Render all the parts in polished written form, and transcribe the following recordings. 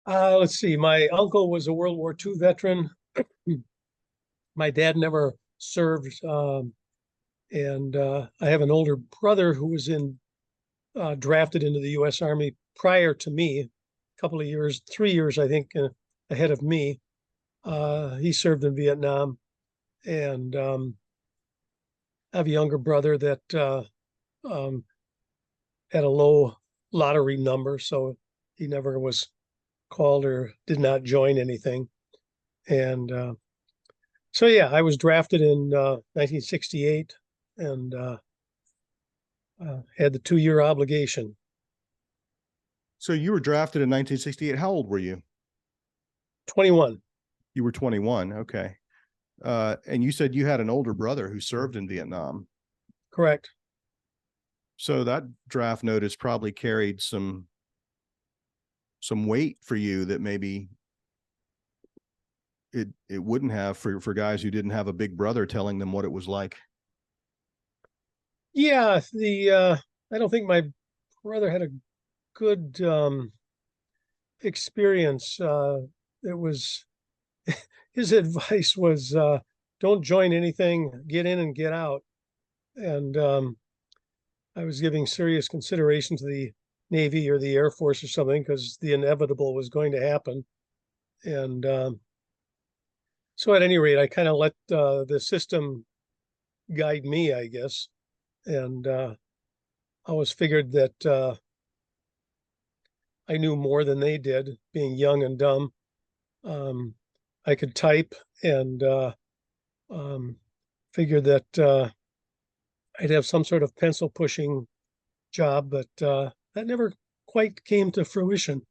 Let's see. My uncle was a World War II veteran. My dad never served, and I have an older brother who was drafted into the U.S. Army prior to me, a couple of years, 3 years, I think, ahead of me. He served in Vietnam, and I have a younger brother that um, had a low lottery number, so he never was called or did not join anything. And so, yeah, I was drafted in 1968 and had the 2 year obligation. So you were drafted in 1968. How old were you? 21. You were 21. Okay. And you said you had an older brother who served in Vietnam. Correct. So that draft notice probably carried some weight for you that maybe it wouldn't have for guys who didn't have a big brother telling them what it was like. Yeah, I don't think my brother had a good experience. It was his advice was don't join anything, get in and get out. And I was giving serious consideration to the Navy or the Air Force or something because the inevitable was going to happen. And so, at any rate, I kind of let the system guide me, I guess. And I always figured that I knew more than they did, being young and dumb. Um, I could type and um, figured that I'd have some sort of pencil pushing job, but that never quite came to fruition.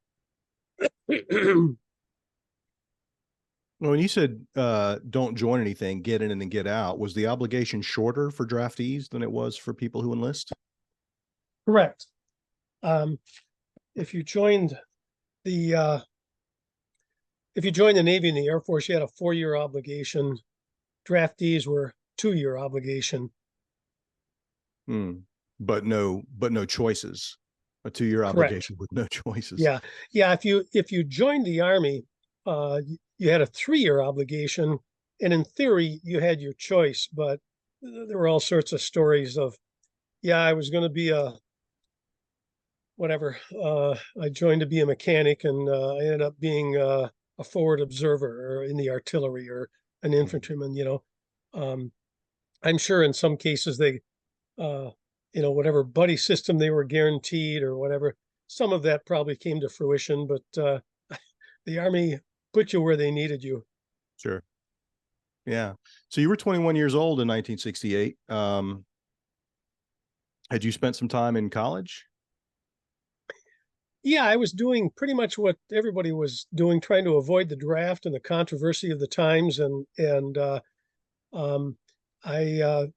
Well, when you said don't join anything, get in and then get out, was the obligation shorter for draftees than it was for people who enlist? Correct. Um, if you joined the if you joined the Navy and the Air Force, you had a 4 year obligation. Draftees were 2 year obligation. Hmm. But no choices. A 2 year Correct. obligation with no choices. Yeah, yeah. If you joined the Army, you had a 3 year obligation, and in theory you had your choice. But there were all sorts of stories of, yeah, I was going to be a whatever. I joined to be a mechanic, and I ended up being a forward observer or in the artillery or an infantryman. Um, I'm sure in some cases they, uh, whatever buddy system they were guaranteed or whatever, some of that probably came to fruition. But the Army put you where they needed you. Sure. Yeah. So you were 21 years old in 1968. Had you spent some time in college? Yeah, I was doing pretty much what everybody was doing, trying to avoid the draft and the controversy of the times, and um, I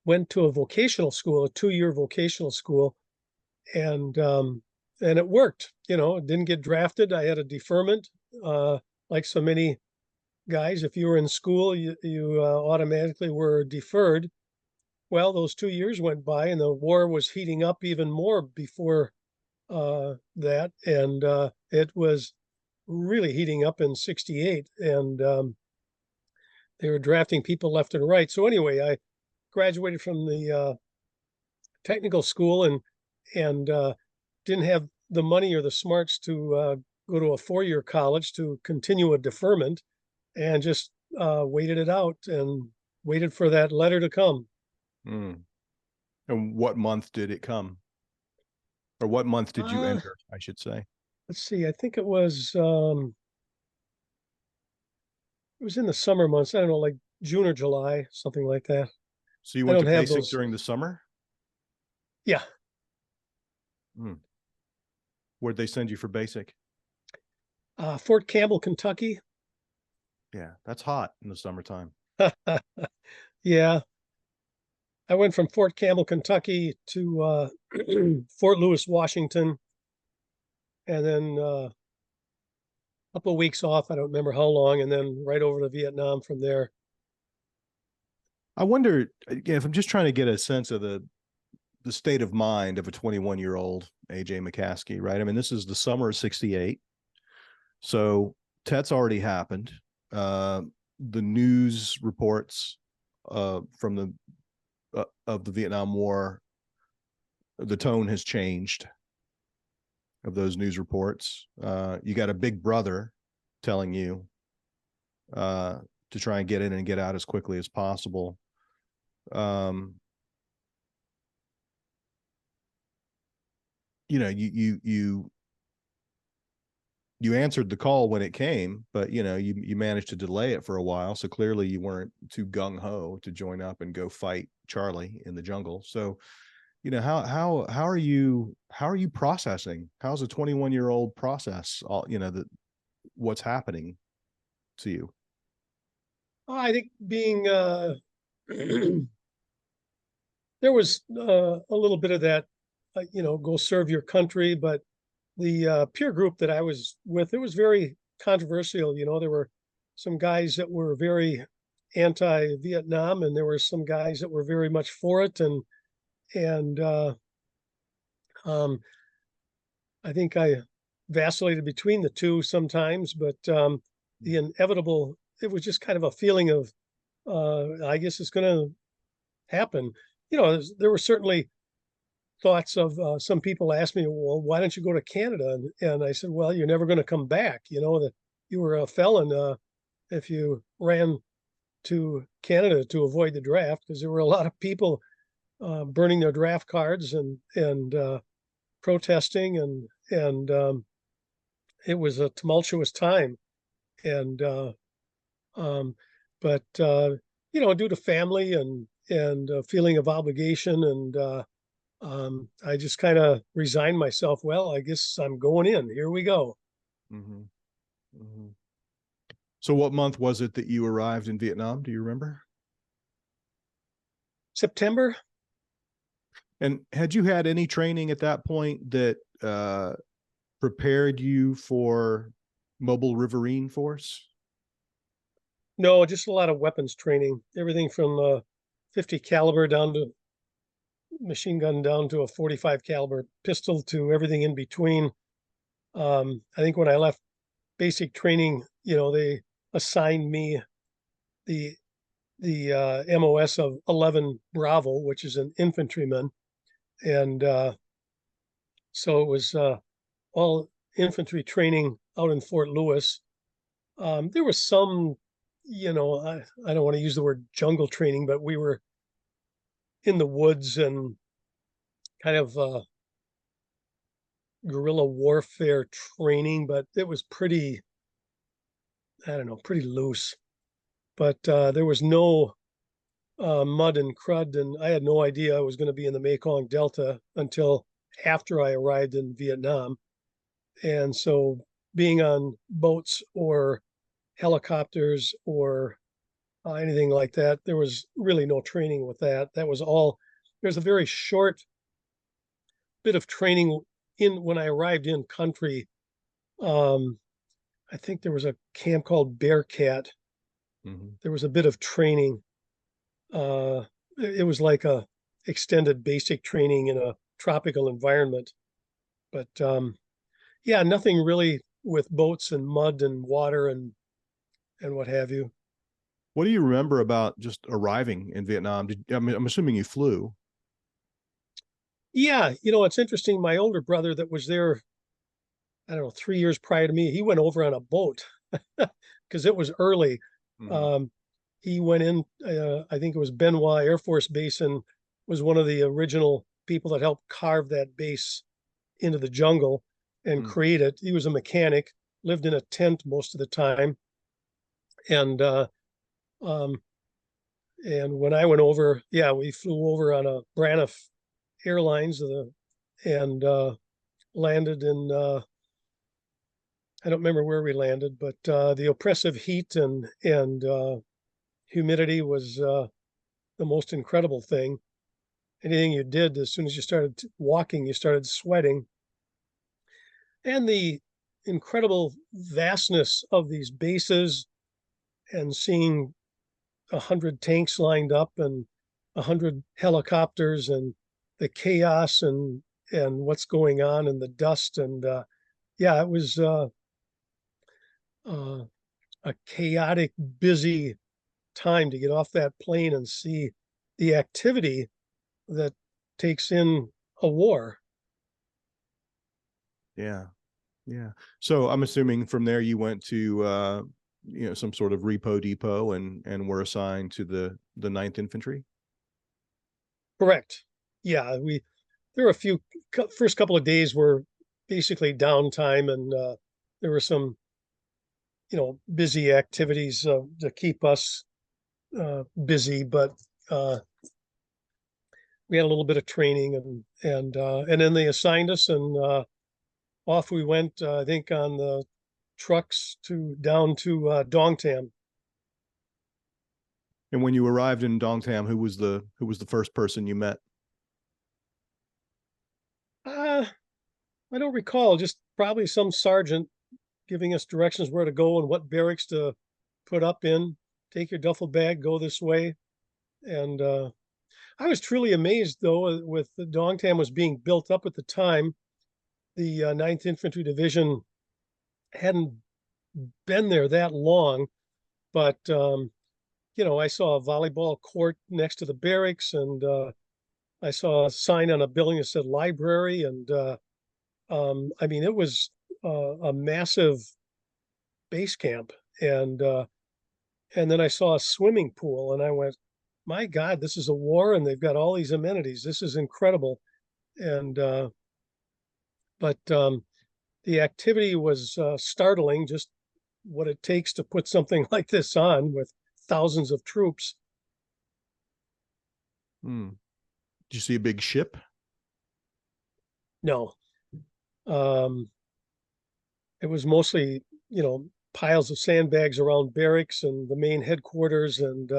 went to a vocational school, a 2 year vocational school, and it worked. Didn't get drafted. I had a deferment, like so many guys. If you were in school, you automatically were deferred. Well, those 2 years went by, and the war was heating up even more before that, and it was really heating up in '68, and they were drafting people left and right. So anyway, I graduated from the technical school and didn't have the money or the smarts to go to a 4 year college to continue a deferment, and just waited it out and waited for that letter to come. Mm. And what month did it come? Or what month did you Uh, enter, I should say? let's see. I think it was in the summer months. I don't know, like June or July, something like that. So you I went don't to have basic those. during the summer? Yeah, Mm. Where'd they send you for basic? Fort Campbell, Kentucky. Yeah, that's hot in the summertime. Yeah, I went from Fort Campbell, Kentucky to Fort Lewis, Washington, and then a couple of weeks off. I don't remember how long, and then right over to Vietnam from there. I wonder, again, if I'm just trying to get a sense of the state of mind of a 21-year-old AJ McCaskey, right? I mean, this is the summer of '68. So Tet's already happened. The news reports from the of the Vietnam War, the tone has changed of those news reports. You got a big brother telling you to try and get in and get out as quickly as possible. You know, you answered the call when it came, but you know, you managed to delay it for a while. So clearly you weren't too gung ho to join up and go fight Charlie in the jungle. So, you know, how are you processing? How's a 21-year-old process all, you know, that what's happening to you? I think being there was a little bit of that, you know, go serve your country, but the peer group that I was with, it was very controversial. You know, there were some guys that were very anti-Vietnam, and there were some guys that were very much for it. And um, I think I vacillated between the two sometimes, but the inevitable, it was just kind of a feeling of, I guess it's going to happen. You know, there were certainly thoughts of some people asked me, well, why don't you go to Canada? And I said, well, you're never going to come back. You know, that you were a felon if you ran to Canada to avoid the draft, because there were a lot of people burning their draft cards and protesting, and it was a tumultuous time. And um, but you know, due to family and feeling of obligation, and I just kind of resigned myself. Well, I guess I'm going in. Here we go. Mm-hmm. Mm-hmm. So what month was it that you arrived in Vietnam? Do you remember? September. And had you had any training at that point that prepared you for Mobile Riverine Force? No, just a lot of weapons training. Everything from 50 caliber down to machine gun, down to a 45 caliber pistol, to everything in between. I think when I left basic training, you know, they assigned me the MOS of 11 Bravo, which is an infantryman, and so it was all infantry training out in Fort Lewis. There was some, you know, I don't want to use the word jungle training, but we were in the woods and kind of guerrilla warfare training, but it was pretty, I don't know, pretty loose. But there was no mud and crud, and I had no idea I was going to be in the Mekong Delta until after I arrived in Vietnam. And so being on boats or helicopters or anything like that, there was really no training with that. That was all, there's a very short bit of training in when I arrived in country. Um, I think there was a camp called Bearcat. Mm-hmm. There was a bit of training. Uh, it was like a extended basic training in a tropical environment, but yeah, nothing really with boats and mud and water and what have you. What do you remember about just arriving in Vietnam? I'm assuming you flew. Yeah, you know, it's interesting. My older brother that was there, I don't know, 3 years prior to me, he went over on a boat because it was early. Mm-hmm. Um, he went in, I think it was Benoit Air Force Base, and was one of the original people that helped carve that base into the jungle and Mm-hmm. create it. He was a mechanic, lived in a tent most of the time. And um, and when I went over, yeah, we flew over on a Braniff Airlines, and landed in I don't remember where we landed, but the oppressive heat and humidity was the most incredible thing. Anything you did, as soon as you started walking, you started sweating. And the incredible vastness of these bases, and seeing 100 tanks lined up and 100 helicopters, and the chaos and what's going on, and the dust, and yeah, it was uh, a chaotic, busy time to get off that plane and see the activity that takes in a war. Yeah. Yeah. So I'm assuming from there you went to some sort of repo depot and were assigned to the Ninth Infantry. Correct. Yeah, there were a few first couple of days were basically downtime, and there were some busy activities to keep us busy, but uh, we had a little bit of training, and then they assigned us, and off we went. I think on the trucks to down to Dongtam. And when you arrived in Dongtam, who was the first person you met? Uh, I don't recall. Just probably some sergeant giving us directions where to go and what barracks to put up in. Take your duffel bag, go this way, and I was truly amazed, though, with the Dongtam was being built up at the time. The 9th Infantry Division hadn't been there that long, but I saw a volleyball court next to the barracks, and I saw a sign on a building that said library, and I mean, it was a massive base camp, and then I saw a swimming pool, and I went, "My God, this is a war, and they've got all these amenities. This is incredible." And but the activity was startling. Just what it takes to put something like this on with thousands of troops. Hmm. Did you see a big ship? No, um, it was mostly piles of sandbags around barracks and the main headquarters, and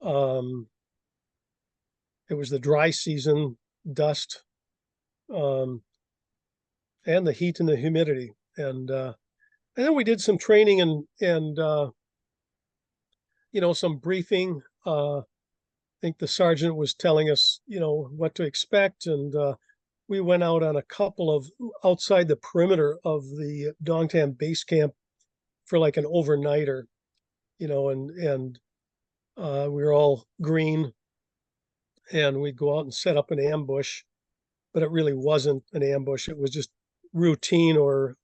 um, it was the dry season, dust, um, and the heat and the humidity, and then we did some training and some briefing. I think the sergeant was telling us what to expect, and we went out on a couple of outside the perimeter of the Dongtam base camp for like an overnighter, and we were all green, and we'd go out and set up an ambush, but it really wasn't an ambush. It was just routine or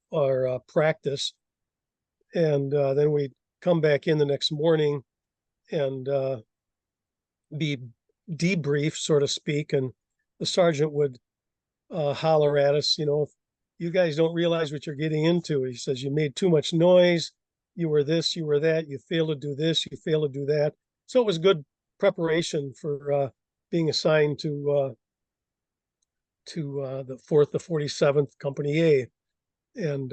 practice, and then we'd come back in the next morning and be debriefed, so to speak, and the sergeant would holler at us, if you guys don't realize what you're getting into. He says, you made too much noise, you were this, you were that, you failed to do this, you failed to do that. So it was good preparation for being assigned to the 4th, the 47th Company A. And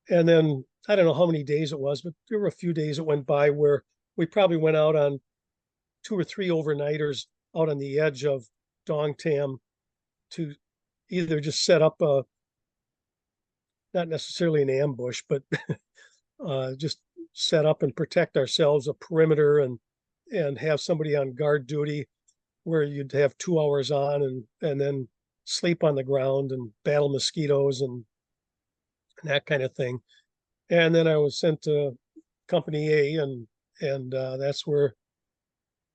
then I don't know how many days it was, but there were a few days that went by where we probably went out on 2 or 3 overnighters out on the edge of Dongtam to either just set up not necessarily an ambush, but just set up and protect ourselves a perimeter, and have somebody on guard duty where you'd have 2 hours on and then sleep on the ground and battle mosquitoes and that kind of thing. And then I was sent to Company A, and that's where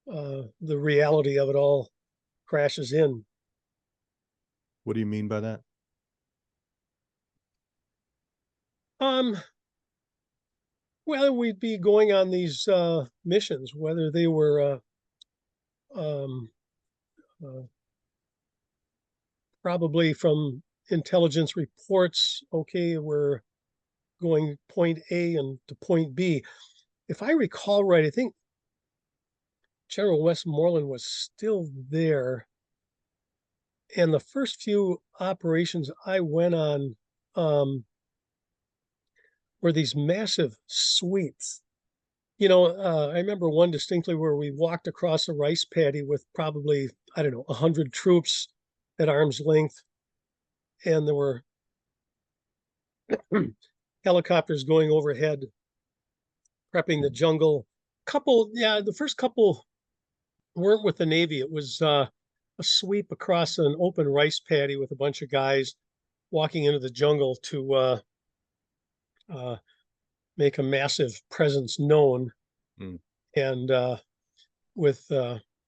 the reality of it all crashes in. What do you mean by that? Um, well, we'd be going on these missions, whether they were um, uh, probably from intelligence reports. Okay, we're going point A and to point B. If I recall right, I think General Westmoreland was still there, and the first few operations I went on were these massive sweeps. I remember one distinctly where we walked across a rice paddy with probably, I don't know, 100 troops at arm's length, and there were helicopters going overhead, prepping the jungle. The first couple weren't with the Navy. It was a sweep across an open rice paddy with a bunch of guys walking into the jungle to make a massive presence known. Mm. And with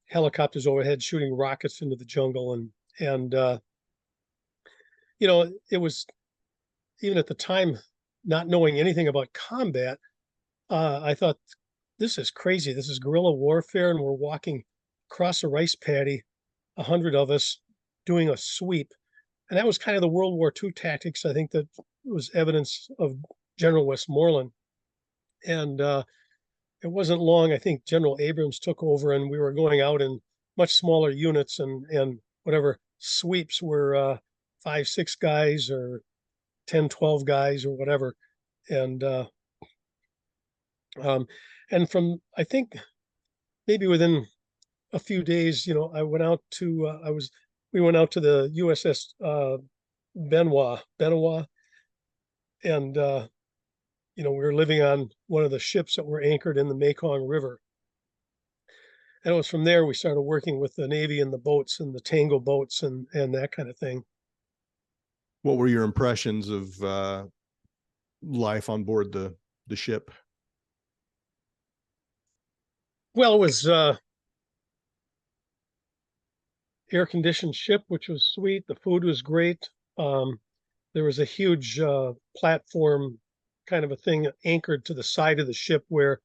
helicopters overhead shooting rockets into the jungle. And it was, even at the time, not knowing anything about combat, I thought, this is crazy. This is guerrilla warfare, and we're walking across a rice paddy, 100 of us doing a sweep. And that was kind of the World War II tactics. I think that was evidence of General Westmoreland. And it wasn't long, I think General Abrams took over, and we were going out in much smaller units, and whatever sweeps were 5, 6 guys or 10, 12 guys or whatever. And um, and from, I think, maybe within a few days, I went out to we went out to the USS Benoit, and we were living on one of the ships that were anchored in the Mekong River. And it was from there we started working with the Navy and the boats and the Tango boats and that kind of thing. What were your impressions of life on board the ship? Well, it was air-conditioned ship, which was sweet. The food was great. There was a huge platform kind of a thing anchored to the side of the ship where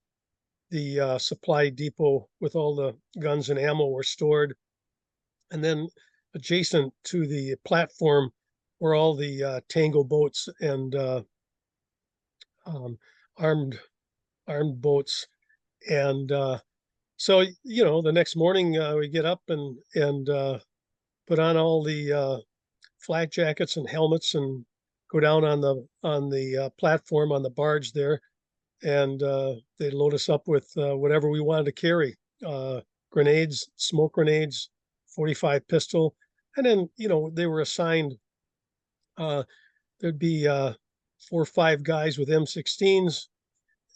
the supply depot with all the guns and ammo were stored. And then adjacent to the platform were all the Tango boats and um, armed boats. And so, the next morning we get up and put on all the flak jackets and helmets and go down on the platform on the barge there, and they load us up with whatever we wanted to carry: grenades, smoke grenades, 45 pistol, and then they were assigned. There'd be 4 or 5 guys with M16s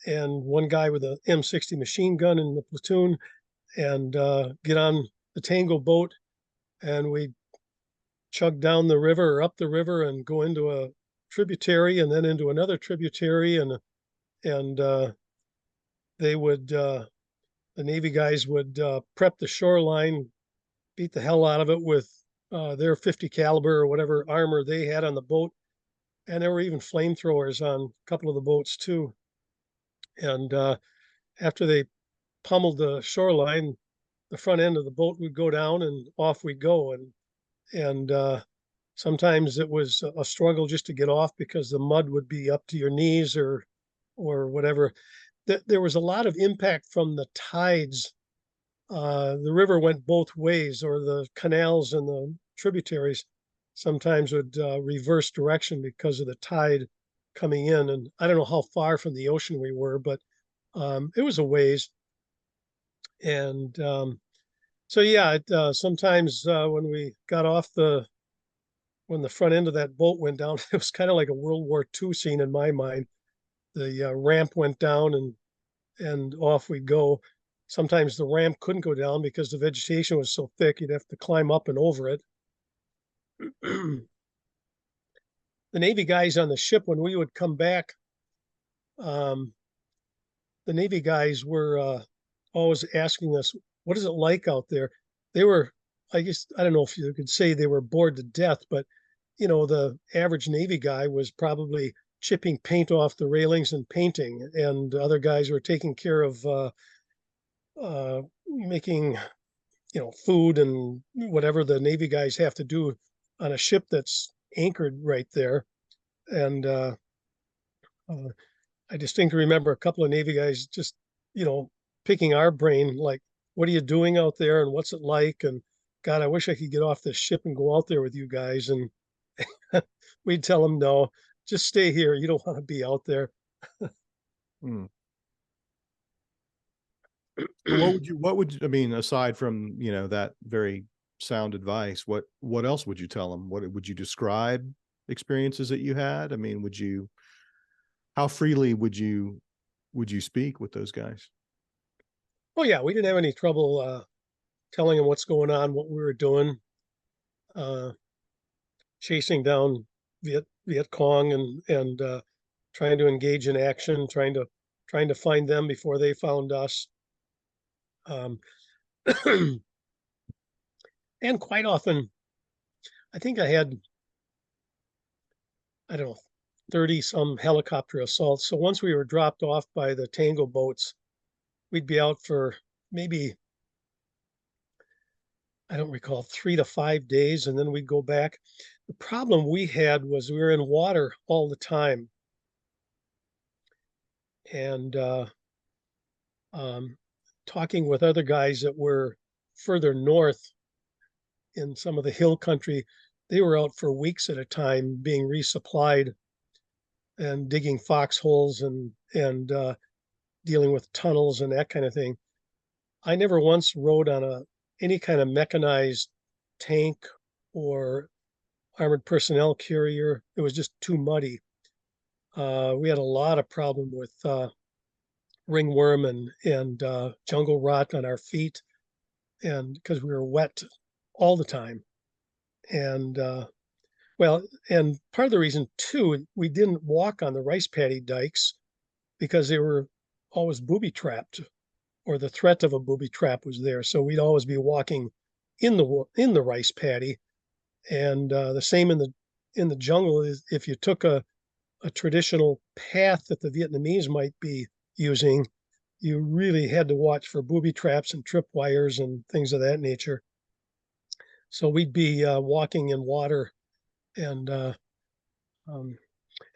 and 1 guy with a M60 machine gun in the platoon, and get on the Tango boat, and we chug down the river or up the river and go into a tributary and then into another tributary, and they would the Navy guys would prep the shoreline, beat the hell out of it with their 50 caliber or whatever armor they had on the boat, and there were even flamethrowers on a couple of the boats too. And after they pummeled the shoreline, the front end of the boat would go down and off we'd go. And sometimes it was a struggle just to get off because the mud would be up to your knees or whatever. There was a lot of impact from the tides. The river went both ways, or the canals and the tributaries sometimes would reverse direction because of the tide coming in. And I don't know how far from the ocean we were, but it was a ways. And so yeah, sometimes when we got off when the front end of that boat went down, it was kind of like a World War II scene in my mind. The ramp went down and off we'd go. Sometimes the ramp couldn't go down because the vegetation was so thick, you'd have to climb up and over it. The Navy guys on the ship, when we would come back, the Navy guys were always asking us, what is it like out there? They were, I guess, I don't know if you could say they were bored to death, but the average Navy guy was probably chipping paint off the railings and painting, and other guys were taking care of making, food and whatever the Navy guys have to do on a ship that's anchored right there. And I distinctly remember a couple of Navy guys just, picking our brain, like, what are you doing out there and what's it like? And God, I wish I could get off this ship and go out there with you guys. And we'd tell them, no, just stay here. You don't want to be out there. Hmm. I mean, aside from, that very sound advice, what else would you tell them? What would you describe experiences that you had? I mean, how freely would you speak with those guys? Oh yeah, we didn't have any trouble telling them what's going on, what we were doing, chasing down Viet Cong and trying to engage in action, trying to find them before they found us. Um, and quite often, I think I had, I don't know, 30 some helicopter assaults. So once we were dropped off by the Tango boats, we'd be out for maybe, I don't recall, 3 to 5 days, and then we'd go back. The problem we had was we were in water all the time. And um, talking with other guys that were further north in some of the hill country, they were out for weeks at a time being resupplied and digging foxholes and dealing with tunnels and that kind of thing. I never once rode on any kind of mechanized tank or armored personnel carrier. It was just too muddy. We had a lot of problem with ringworm and jungle rot on our feet, and because we were wet all the time. And well, and part of the reason too, we didn't walk on the rice paddy dikes because they were always booby trapped, or the threat of a booby trap was there. So we'd always be walking in the rice paddy. And the same in the jungle is if you took a traditional path that the Vietnamese might be using, you really had to watch for booby traps and tripwires and things of that nature. So we'd be walking in water, and um,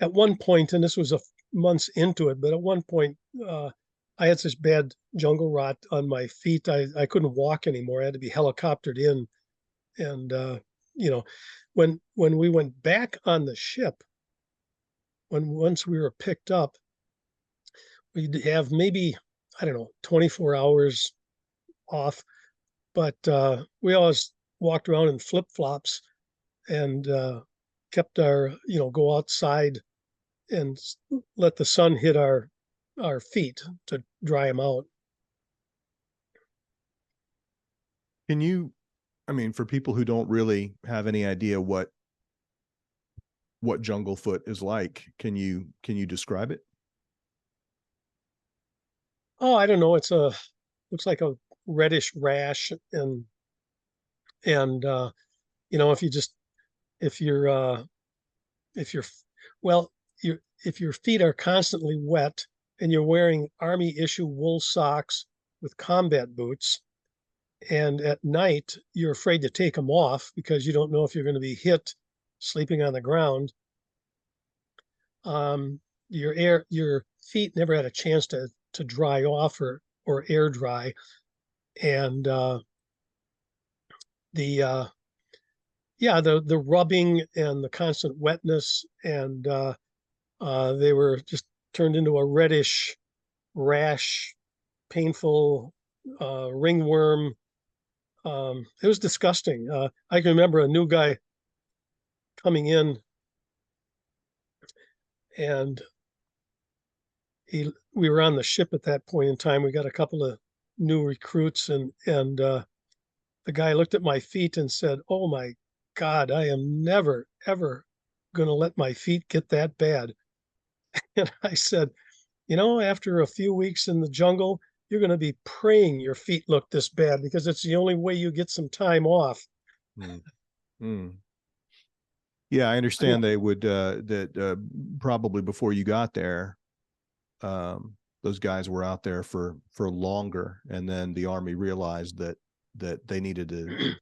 at one point, and this was months into it, but at one point, I had such bad jungle rot on my feet, I couldn't walk anymore. I had to be helicoptered in, and you know, when we went back on the ship, once we were picked up, we'd have maybe, I don't know, 24 hours off, but we always walked around in flip flops and kept our, go outside and let the sun hit our feet to dry them out. Can you, I mean, for people who don't really have any idea what jungle foot is like, can you describe it? Oh, I don't know. Looks like a reddish rash, and if you just if you're if you're well, if your feet are constantly wet and you're wearing army issue wool socks with combat boots, and at night you're afraid to take them off because you don't know if you're going to be hit sleeping on the ground. Your feet never had a chance to dry off or air dry, and the the rubbing and the constant wetness, and they were just turned into a reddish rash, painful ringworm. It was disgusting. I can remember a new guy coming in, and we were on the ship at that point in time. We got a couple of new recruits, and the guy looked at my feet and said, "Oh my God, I am never ever going to let my feet get that bad." And I said, after a few weeks in the jungle, you're going to be praying your feet look this bad because it's the only way you get some time off. Mm. Mm. Yeah, I understand they would probably before you got there, those guys were out there for longer, and then the Army realized that they needed to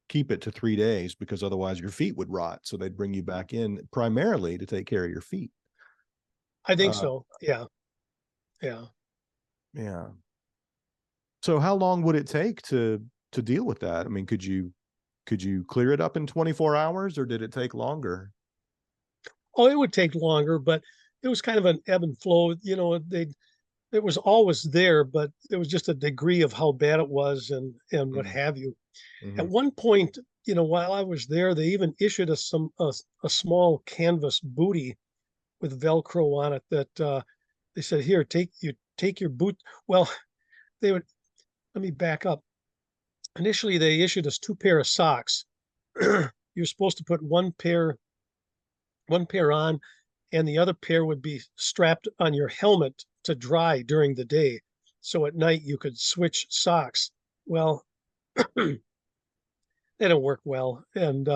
keep it to 3 days because otherwise your feet would rot. So they'd bring you back in primarily to take care of your feet. I think so. Yeah. So how long would it take to deal with that? I mean, could you clear it up in 24 hours, or did it take longer? Oh, it would take longer, but it was kind of an ebb and flow. It was always there, but it was just a degree of how bad it was and what have you. Mm-hmm. At one point, while I was there, they even issued us a small canvas booty with Velcro on it that they said, "Here, take your boot." Well, let me back up. Initially, they issued us 2 pair of socks. You're supposed to put one pair on and the other pair would be strapped on your helmet to dry during the day. So at night you could switch socks. Well, they don't work well. And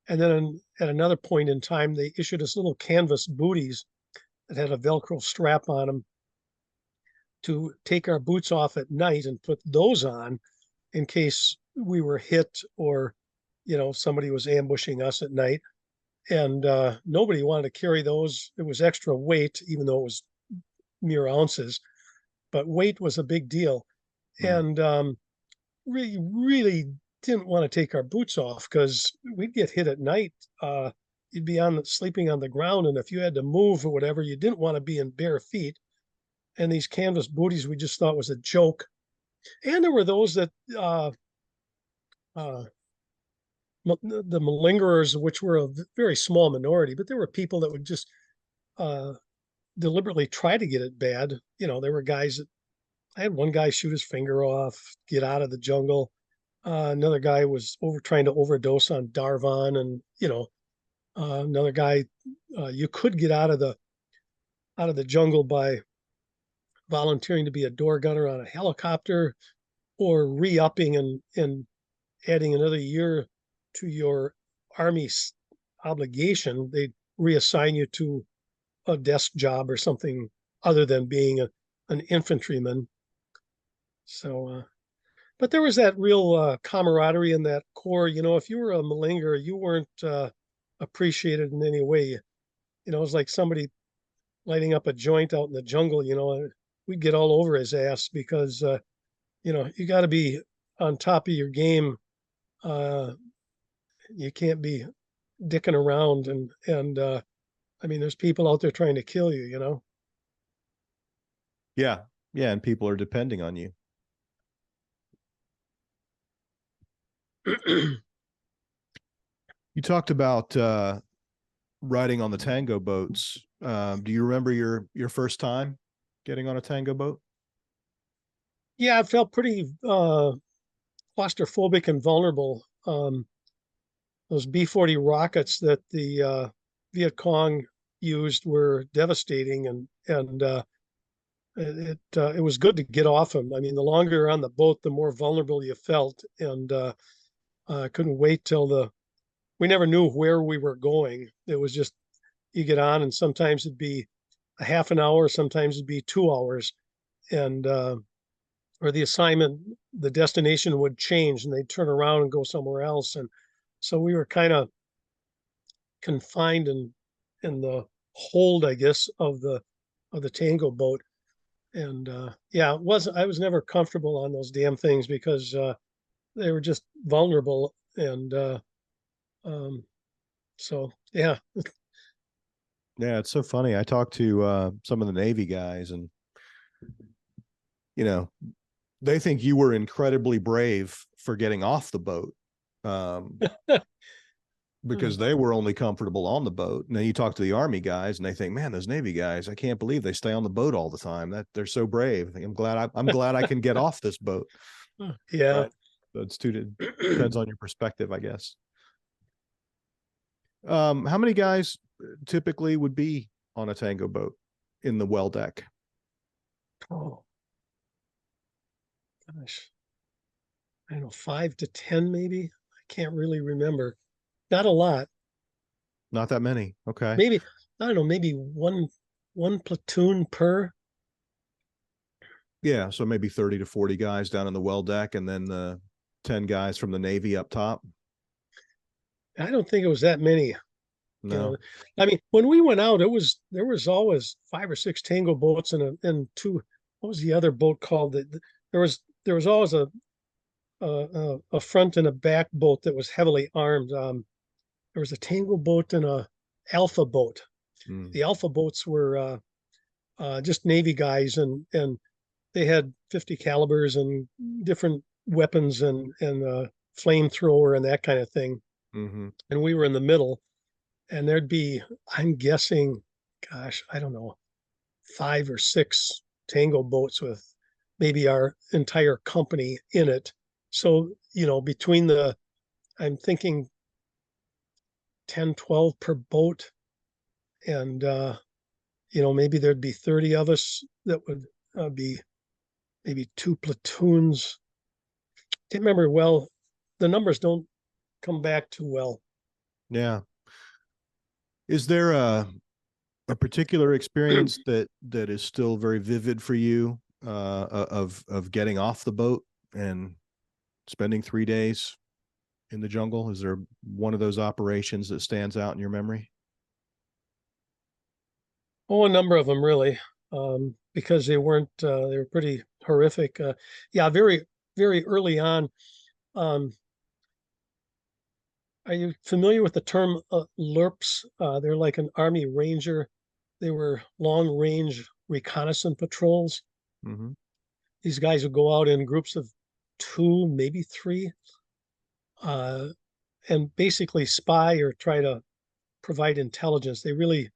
then at another point in time, they issued us little canvas booties that had a Velcro strap on them to take our boots off at night and put those on in case we were hit or, somebody was ambushing us at night. And nobody wanted to carry those. It was extra weight, even though it was mere ounces, but weight was a big deal. And really, really didn't want to take our boots off because we'd get hit at night. You'd be sleeping on the ground, and if you had to move or whatever, you didn't want to be in bare feet. And these canvas booties we just thought was a joke. And there were those that the malingerers, which were a very small minority, but there were people that would just deliberately try to get it bad. There were guys that I had one guy shoot his finger off, get out of the jungle. Another guy was trying to overdose on Darvon, and another guy, you could get out of the jungle by volunteering to be a door gunner on a helicopter, or re-upping and adding another year to your Army obligation. They'd reassign you to a desk job or something other than being an infantryman. So, but there was that real camaraderie in that corps. If you were a malinger, you weren't appreciated in any way. It was like somebody lighting up a joint out in the jungle. We'd get all over his ass because you got to be on top of your game. You can't be dicking around, and I mean, there's people out there trying to kill you. Yeah, and people are depending on you. You talked about riding on the Tango boats. Do you remember your first time getting on a Tango boat? Yeah, I felt pretty claustrophobic and vulnerable. Those B-40 rockets that the Viet Cong used were devastating, and it was good to get off them. I mean, the longer you're on the boat, the more vulnerable you felt, and I couldn't wait till we never knew where we were going. It was just, you get on, and sometimes it'd be a half an hour, sometimes it'd be 2 hours, and or the assignment, the destination would change, and they'd turn around and go somewhere else. And so we were kind of confined in the hold, I guess, of the Tango boat. And yeah, I was never comfortable on those damn things because they were just vulnerable. And so yeah. Yeah, it's so funny. I talked to some of the Navy guys, and they think you were incredibly brave for getting off the boat, because they were only comfortable on the boat. And then you talk to the Army guys, and they think, man, those Navy guys, I can't believe they stay on the boat all the time. That they're so brave. I think I'm glad I can get off this boat. Yeah. But depends on your perspective, I guess. How many guys typically would be on a Tango boat in the well deck? Oh, gosh. I don't know, 5 to 10 maybe. I can't really remember. Not a lot. Not that many. Okay. Maybe, I don't know, maybe one platoon per. Yeah, so maybe 30 to 40 guys down in the well deck, and then the 10 guys from the Navy up top. I don't think it was that many. No. I mean, when we went out, there was always 5 or 6 Tango boats and 2. What was the other boat called? There was always a front and a back boat that was heavily armed. There was a Tango boat and a Alpha boat. The Alpha boats were just Navy guys, and they had 50 calibers and different weapons and flamethrower and that kind of thing. Mm-hmm. And we were in the middle, and there'd be, I'm guessing, gosh, I don't know, 5 or 6 Tango boats with maybe our entire company in it. So, between I'm thinking 10, 12 per boat. And, maybe there'd be 30 of us that would be maybe 2 platoons. Can't remember well. The numbers don't come back too well. Yeah. Is there a particular experience that is still very vivid for you, of getting off the boat and spending 3 days in the jungle? Is there one of those operations that stands out in your memory? Oh, a number of them really, because they were pretty horrific. Yeah, very, very early on. Um, are you familiar with the term LRPs? They're like an Army Ranger. They were long range reconnaissance patrols. Mm-hmm. These guys would go out in groups of two, maybe three, uh, and basically spy or try to provide intelligence. They really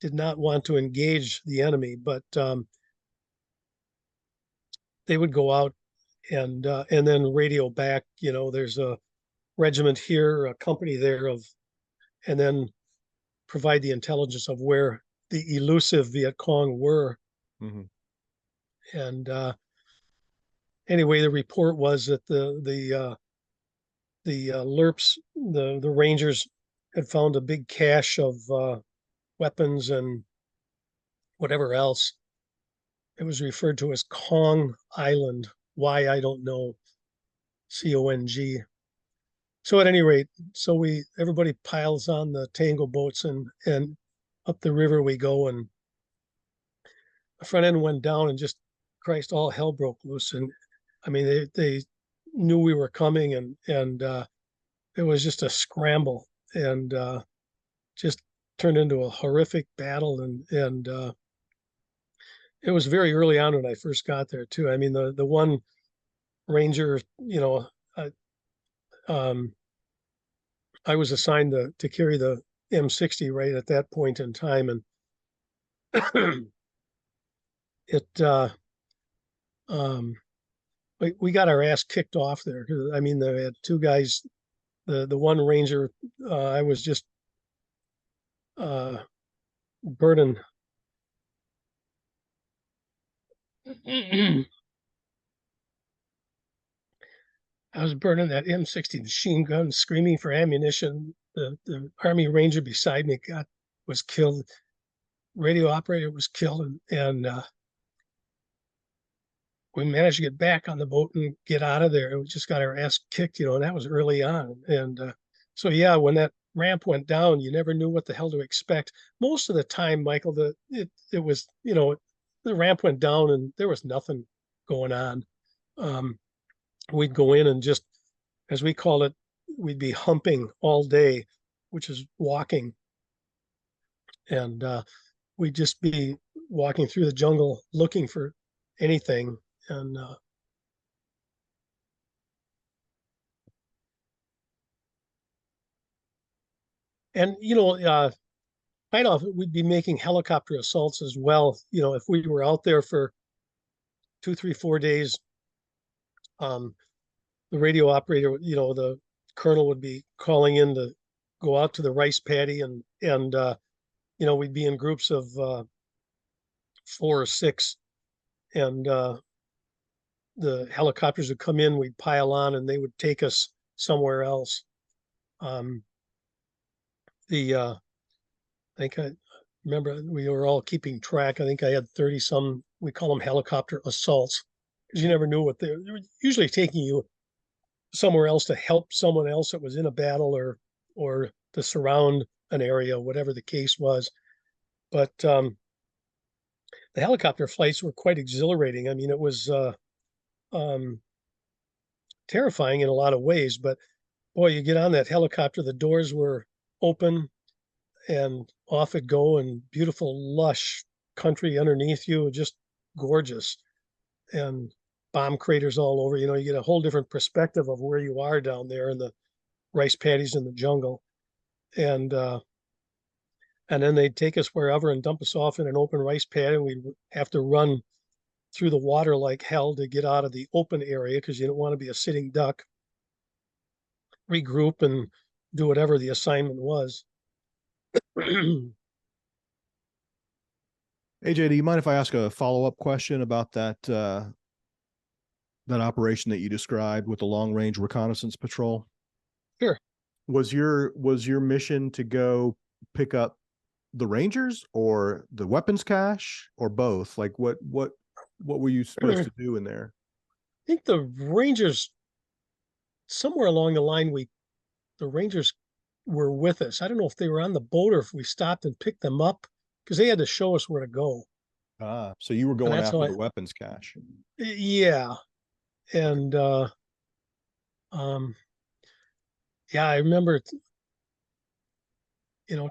did not want to engage the enemy, but they would go out and then radio back. There's a regiment here, a company there and then provide the intelligence of where the elusive Viet Cong were. Mm-hmm. And anyway, the report was that the LRPs, the Rangers, had found a big cache of weapons and whatever else. It was referred to as Kong Island. Why, I don't know. Cong. So at any rate, everybody piles on the Tango boats and up the river we go, and the front end went down and just Christ, all hell broke loose. And I mean, they knew we were coming, and it was just a scramble, and just turned into a horrific battle. And it was very early on when I first got there too. I mean, the one ranger, I, um, I was assigned to carry the M60 right at that point in time, and it um, we got our ass kicked off there. I mean, they had two guys. The one ranger, I was just uh, burning. I was burning that M60 machine gun, screaming for ammunition. The Army Ranger beside me was killed. Radio operator was killed, and we managed to get back on the boat and get out of there. We just got our ass kicked, and that was early on. And so, yeah, when that ramp went down, you never knew what the hell to expect. Most of the time, Michael, it was, the ramp went down and there was nothing going on. Um, we'd go in and just, as we call it, we'd be humping all day, which is walking. And we'd just be walking through the jungle looking for anything. And kind of we'd be making helicopter assaults as well. If we were out there for 2, 3, 4 days, um, the radio operator, the colonel would be calling in to go out to the rice paddy, and we'd be in groups of 4 or 6, and the helicopters would come in, we'd pile on, and they would take us somewhere else. Um, the I think I remember we were all keeping track. I think I had 30 some, we call them helicopter assaults, because you never knew what they were usually taking you somewhere else to help someone else that was in a battle, or to surround an area, whatever the case was. But the helicopter flights were quite exhilarating. I mean, it was um, terrifying in a lot of ways, but boy, you get on that helicopter, the doors were open and off it go, and beautiful, lush country underneath you, just gorgeous, and bomb craters all over. You get a whole different perspective of where you are down there in the rice paddies in the jungle, and then they'd take us wherever and dump us off in an open rice paddy, and we'd have to run through the water like hell to get out of the open area because you don't want to be a sitting duck. Regroup and do whatever the assignment was. AJ, do you mind if I ask a follow-up question about that operation that you described with the long range reconnaissance patrol? Sure. Was your mission to go pick up the Rangers or the weapons cache or both? Like what were you supposed I to do in there? think the Rangers, somewhere along the line, the Rangers were with us. I don't know if they were on the boat or if we stopped and picked them up because they had to show us where to go. Ah, so you were And going that's how after the weapons cache. yeah. Okay. And um, yeah, I remember,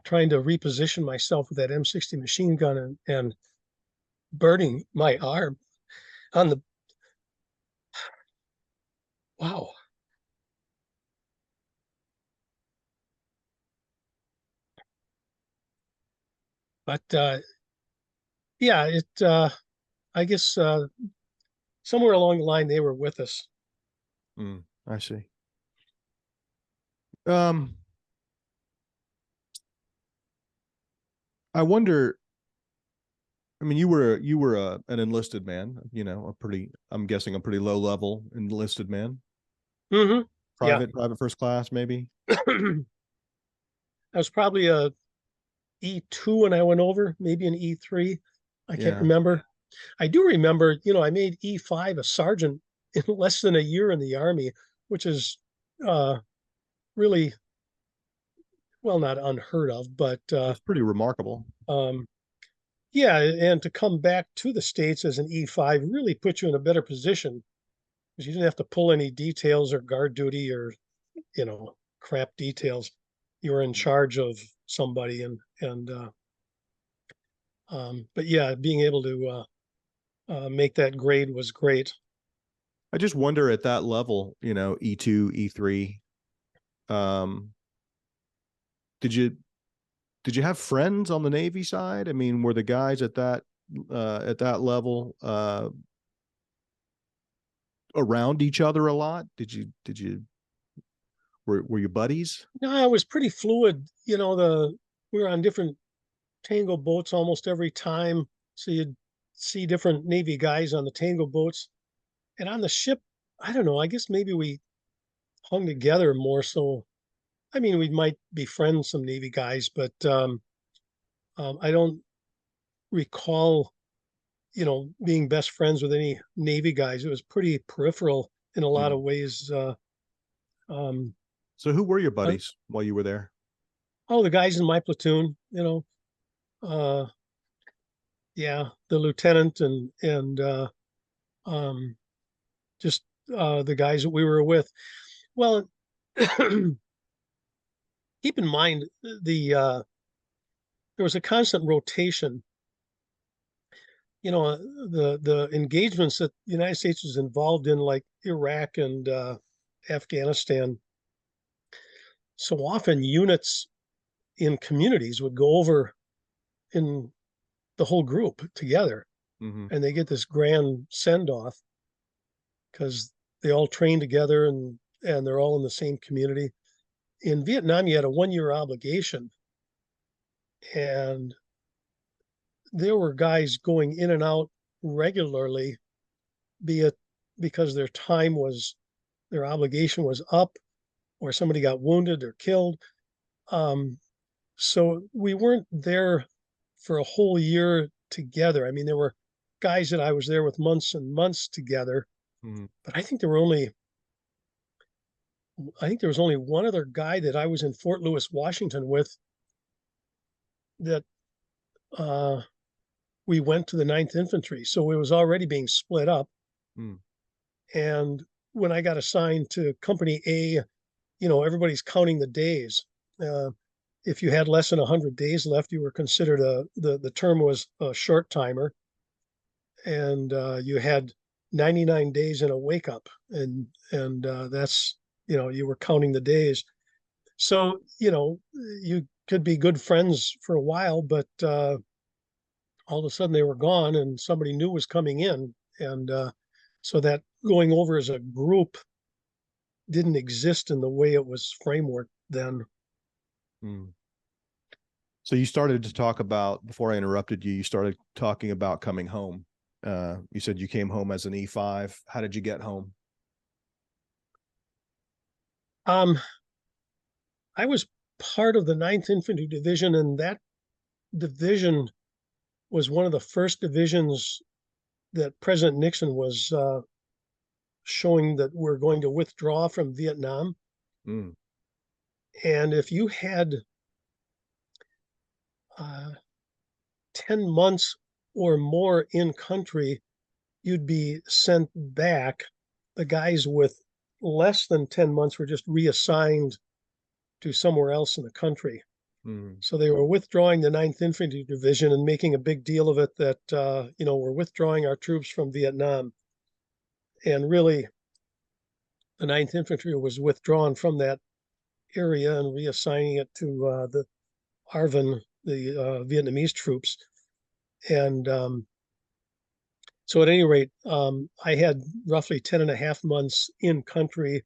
trying to reposition myself with that M60 machine gun and burning my arm on the, wow. But yeah, I guess somewhere along the line they were with us. I see. Um, I wonder. I mean, you were an enlisted man. I'm guessing a pretty low level enlisted man, Hmm. Yeah. private first class, maybe. I was probably a E2 when I went over, maybe an E3. I can't Yeah, remember. I do remember, I made E5 a sergeant in less than a year in the Army, which is uh, really, well, not unheard of, but that's pretty remarkable. um, yeah, and to come back to the States as an E5 really put you in a better position because you didn't have to pull any details or guard duty or, crap details. You were in charge of somebody but yeah, being able to make that grade was great. I just wonder at that level, E2, E3, um, did you did you have friends on the Navy side? I mean, were the guys at that level around each other a lot? Did you were you buddies? No, it was pretty fluid. We were on different Tango boats almost every time, so you'd see different Navy guys on the Tango boats, and on the ship, I don't know. I guess maybe we hung together more. So, I mean, we might befriend some Navy guys, but I don't recall, being best friends with any Navy guys. It was pretty peripheral in a lot Hmm. of ways. Um, So who were your uh, buddies while you were there? all the guys in my platoon, uh, yeah, the lieutenant and um, just the guys that we were with. Well, keep in mind there was a constant rotation. The engagements that the United States was involved in, like Iraq and Afghanistan. So often, units in communities would go over in the whole group together, Hmm. and they get this grand send off because they all train together and they're all in the same community. In Vietnam, you had a 1 year obligation, and there were guys going in and out regularly, be it because their obligation was up, or somebody got wounded or killed. Um, so we weren't there for a whole year together. I mean, there were guys that I was there with months and months together, Hmm. but I think there was only one other guy that I was in Fort Lewis, Washington with that uh, we went to the Ninth Infantry. So it was already being split up. Hmm. And when I got assigned to Company A, everybody's counting the days. Uh, if you had less than 100 days left, you were considered the term was a short timer, and you had 99 days in a wake up, and that's you were counting the days. So you could be good friends for a while, but all of a sudden they were gone, and somebody new was coming in, and so that going over as a group didn't exist in the way it was framework then. Hmm. So you started to talk about, before I interrupted you, you started talking about coming home. You said you came home as an E5. How did you get home? I was part of the 9th Infantry Division, and that division was one of the first divisions that President Nixon was showing that we're going to withdraw from Vietnam. Mm. And if you had 10 months or more in country, you'd be sent back. The guys with less than 10 months were just reassigned to somewhere else in the country. Mm. So they were withdrawing the 9th Infantry Division and making a big deal of it that, we're withdrawing our troops from Vietnam. And really, the 9th Infantry was withdrawn from that area and reassigning it to the ARVN, the Vietnamese troops. And so at any rate, I had roughly 10 and a half months in country,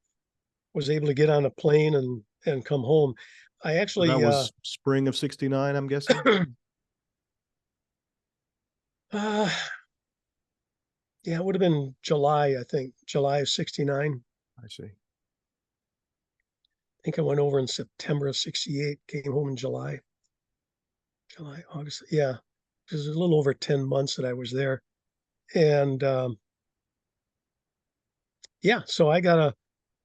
was able to get on a plane and come home. I actually That was spring of '69, I'm guessing. yeah, it would have been July, I think, July of '69. I see. I think I went over in September of '68, came home in July, August. Yeah, it was a little over 10 months that I was there. And yeah, so I got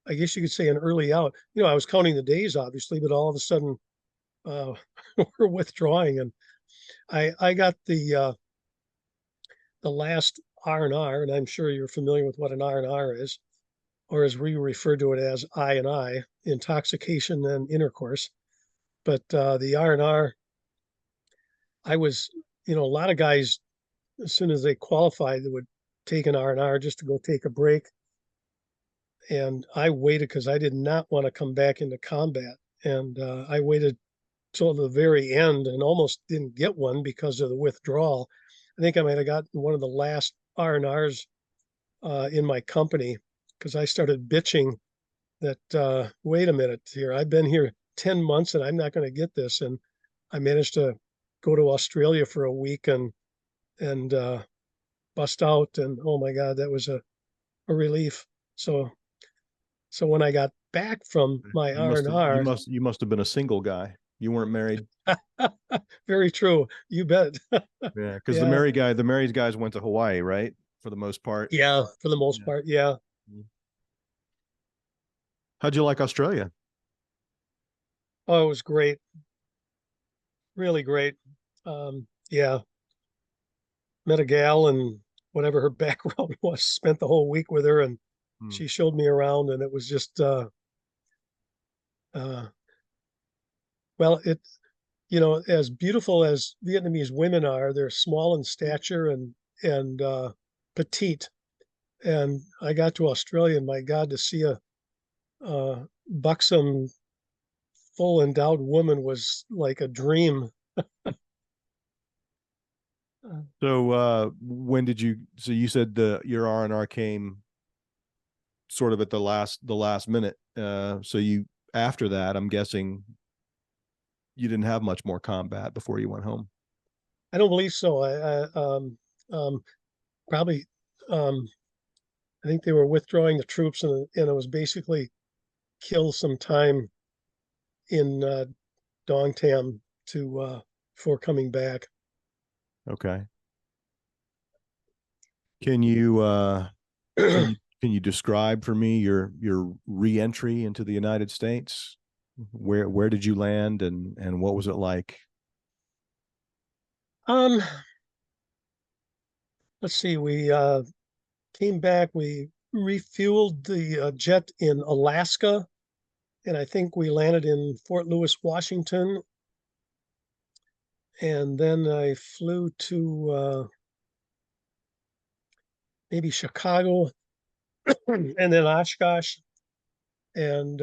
I guess you could say an early out. I was counting the days, obviously, but all of a sudden uh, we're withdrawing. And I got the last R&R, and I'm sure you're familiar with what an R&R is, or as we refer to it as I&I, intoxication and intercourse. But the R&R, I was, a lot of guys, as soon as they qualified, they would take an R&R just to go take a break. And I waited because I did not want to come back into combat. And I waited till the very end and almost didn't get one because of the withdrawal. I think I might have gotten one of the last R&Rs in my company because I started bitching that, wait a minute here, I've been here 10 months and I'm not going to get this. And I managed to go to Australia for a week and bust out. And oh my God, that was a relief. So when I got back from my R&R, You must have been a single guy. You weren't married. very true. You bet. Yeah, because Yeah. the married guys went to Hawaii, right? For the most part. Yeah, for the most Yeah. part. Yeah. How'd you like Australia? Oh, it was great. Really great. Yeah. Met a gal and whatever her background was, spent the whole week with her and Hmm. she showed me around and it was just, uh, well, as beautiful as Vietnamese women are, they're small in stature and petite. And I got to Australia and my God, to see a buxom, full endowed woman was like a dream. So when did you? So you said your R&R came sort of at the last minute. So you after that, I'm guessing you didn't have much more combat before you went home. I don't believe so. Probably, um, I think they were withdrawing the troops and it was basically kill some time in Dong Tam before coming back. Okay. Can you can you describe for me your re-entry into the United States? Where did you land and what was it like? Um, let's see. We came back. We refueled the jet in Alaska, and I think we landed in Fort Lewis, Washington. And then I flew to maybe Chicago and then Oshkosh. And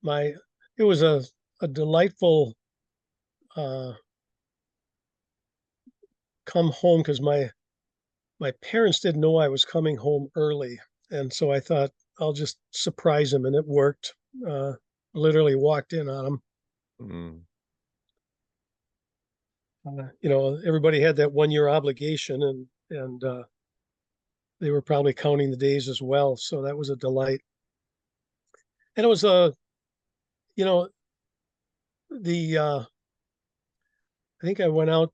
my it was a delightful uh, come home because my parents didn't know I was coming home early, and so I thought I'll just surprise them, and it worked. Literally walked in on them. Mm. You know, everybody had that 1 year obligation, and they were probably counting the days as well. So that was a delight. And it was you know, the I think I went out,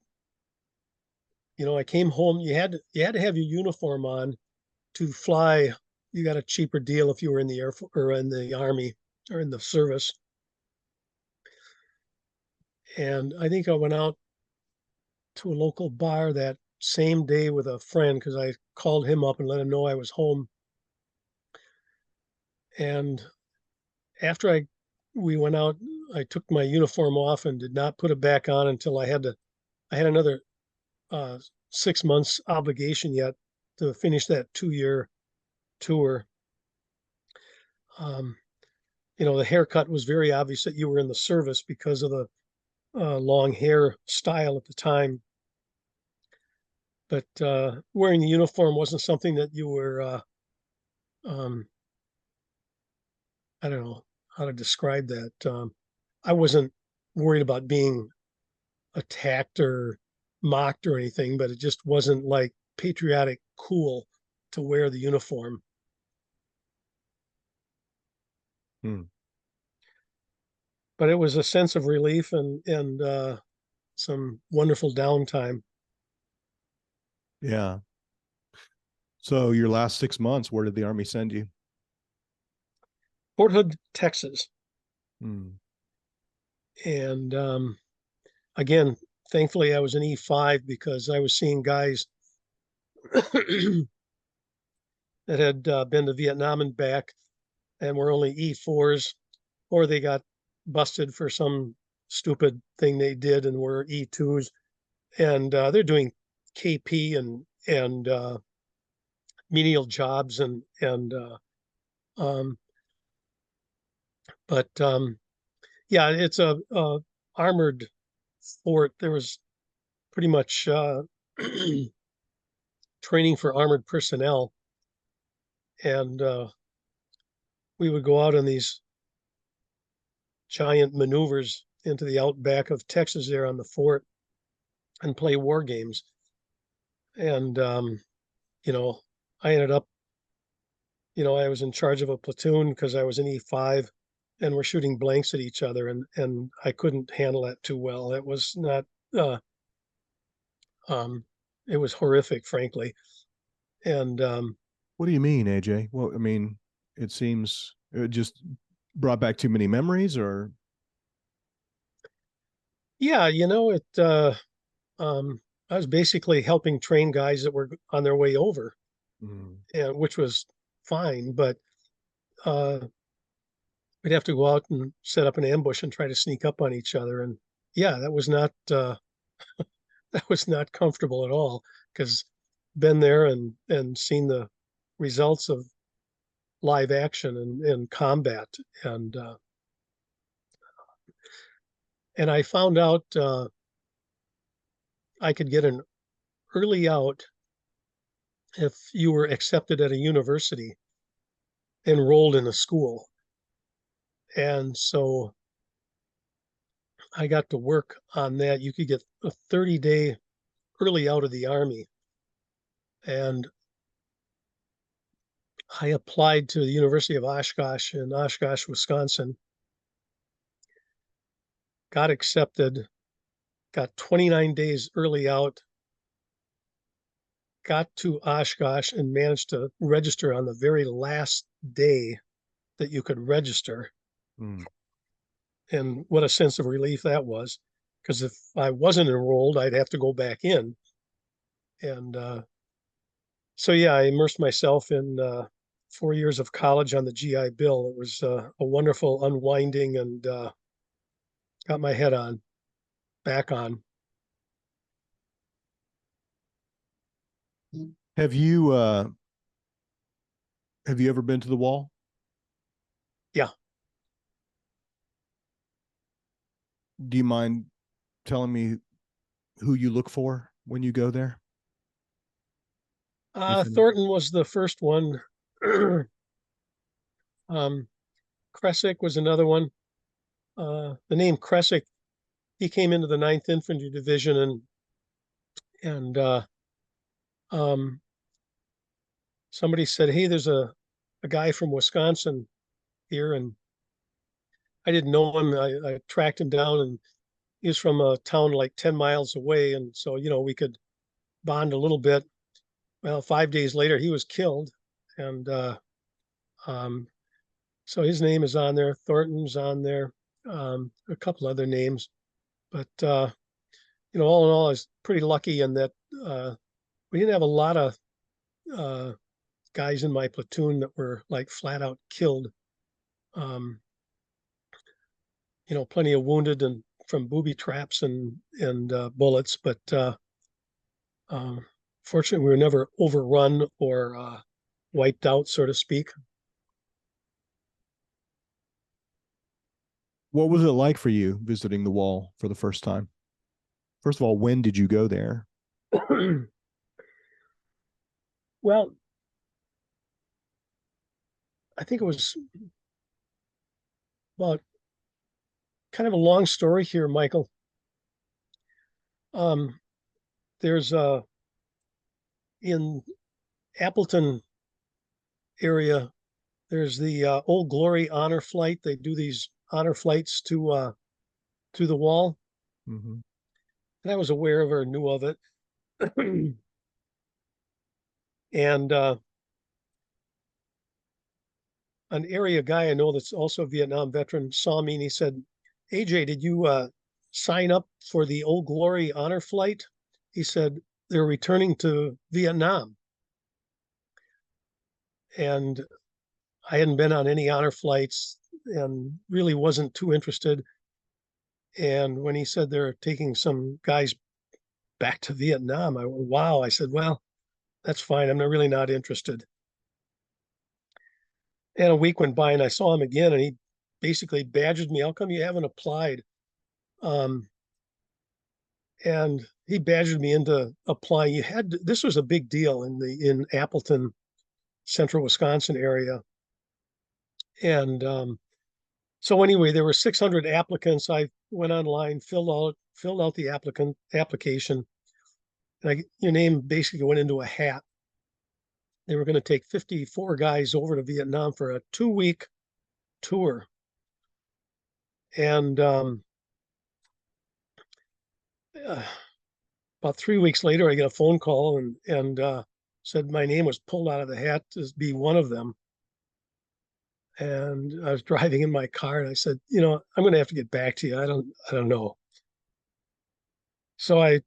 you know, I came home. You had to have your uniform on to fly. You got a cheaper deal if you were in the Air Force or in the Army or in the service. And I think I went out to a local bar that same day with a friend because I called him up and let him know I was home. And after we went out, I took my uniform off and did not put it back on until I had another 6 months obligation yet to finish that 2 year tour. Um, you know, the haircut was very obvious that you were in the service because of the long hair style at the time. But wearing the uniform wasn't something that you were, um, I don't know how to describe that. I wasn't worried about being attacked or mocked or anything, but it just wasn't like patriotic cool to wear the uniform. Hmm. But it was a sense of relief and some wonderful downtime. Yeah. So your last 6 months, where did the Army send you? Fort Hood, Texas. Hmm. And again, thankfully, I was an E5 because I was seeing guys that had been to Vietnam and back and were only E4s, or they got busted for some stupid thing they did and were E2s. And they're doing KP and menial jobs and um, but yeah, it's a armored fort. There was pretty much training for armored personnel, and we would go out on these giant maneuvers into the outback of Texas there on the fort and play war games. And you know, I ended up, you know, I was in charge of a platoon because I was an E5, and we're shooting blanks at each other, and I couldn't handle that too well. It was not. Uh, um, it was horrific, frankly. And What do you mean, AJ? Well, I mean, it seems it just brought back too many memories, or yeah, you know, um, I was basically helping train guys that were on their way over, mm, and which was fine, but uh, we'd have to go out and set up an ambush and try to sneak up on each other. And yeah, that was not that was not comfortable at all because been there and seen the results of live action and combat. And and I found out I could get an early out if you were accepted at a university, enrolled in a school. And so I got to work on that. You could get a 30-day early out of the Army. And I applied to the University of Oshkosh in Oshkosh, Wisconsin, got accepted, got 29 days early out, got to Oshkosh and managed to register on the very last day that you could register. mm, And what a sense of relief that was. Because if I wasn't enrolled, I'd have to go back in. And so, yeah, I immersed myself in 4 years of college on the GI Bill. It was a wonderful unwinding and got my head back on. have you uh, have you ever been to the wall? Yeah. Do you mind telling me who you look for when you go there? If any. Thornton was the first one. um, Kresick was another one. The name Kresick, he came into the 9th Infantry Division, and um, somebody said, "Hey, there's a guy from Wisconsin here," and I didn't know him. I tracked him down, and he was from a town like 10 miles away, and so we could bond a little bit. Well, 5 days later, he was killed, and um, so his name is on there. Thornton's on there. A couple other names, but all in all, I was pretty lucky in that we didn't have a lot of uh, guys in my platoon that were like flat out killed. Um, plenty of wounded and from booby traps and bullets, but um, fortunately, we were never overrun or wiped out, so to speak. What was it like for you visiting the wall for the first time? First of all, when did you go there? Well, I think it was about kind of a long story here, Michael. Um, there's in Appleton area, there's the Old Glory honor flight. They do these honor flights to the wall, Mm-hmm. and I was aware of or knew of it. And an area guy I know that's also a Vietnam veteran saw me and he said, "AJ, did you sign up for the Old Glory honor flight?" He said, "They're returning to Vietnam." And I hadn't been on any honor flights and really wasn't too interested. And when he said they're taking some guys back to Vietnam, I went, wow. I said, "Well, that's fine. I'm not really not interested." And a week went by and I saw him again and he basically badgered me, "How come you haven't applied?" Um, and he badgered me into applying. This was a big deal in Appleton, central Wisconsin area. And so anyway, there were 600 applicants. I went online, filled out the application, and your name basically went into a hat. They were going to take 54 guys over to Vietnam for a 2-week tour. And uh, about 3 weeks later, I get a phone call and said my name was pulled out of the hat to be one of them. And I was driving in my car and I said, "I'm going to have to get back to you. I don't know." So I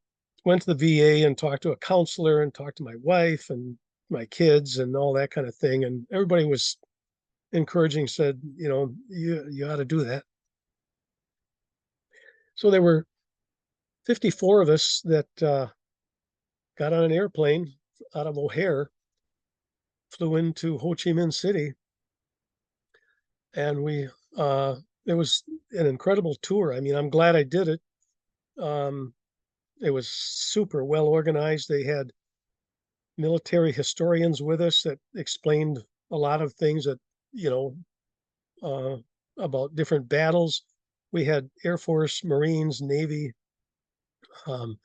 went to the VA and talked to a counselor and talked to my wife and my kids and all that kind of thing. And everybody was encouraging, said, you ought to do that. So there were 54 of us that got on an airplane out of O'Hare, flew into Ho Chi Minh City, and it was an incredible tour. I mean, I'm glad I did it. Um, it was super well organized. They had military historians with us that explained a lot of things that, you know, uh, about different battles. We had Air Force, Marines, Navy, um,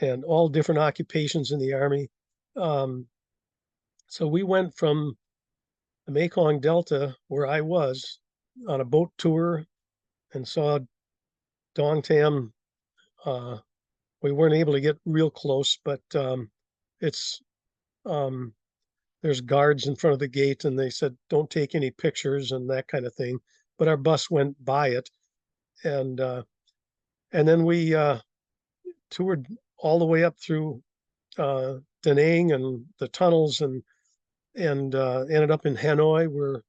and all different occupations in the Army. Um, so we went from the Mekong Delta, where I was, on a boat tour and saw Dong Tam. Uh, we weren't able to get real close, but it's um, there's guards in front of the gate, and they said don't take any pictures and that kind of thing. But our bus went by it, and then we toured all the way up through Da Nang and the tunnels, and ended up in Hanoi, where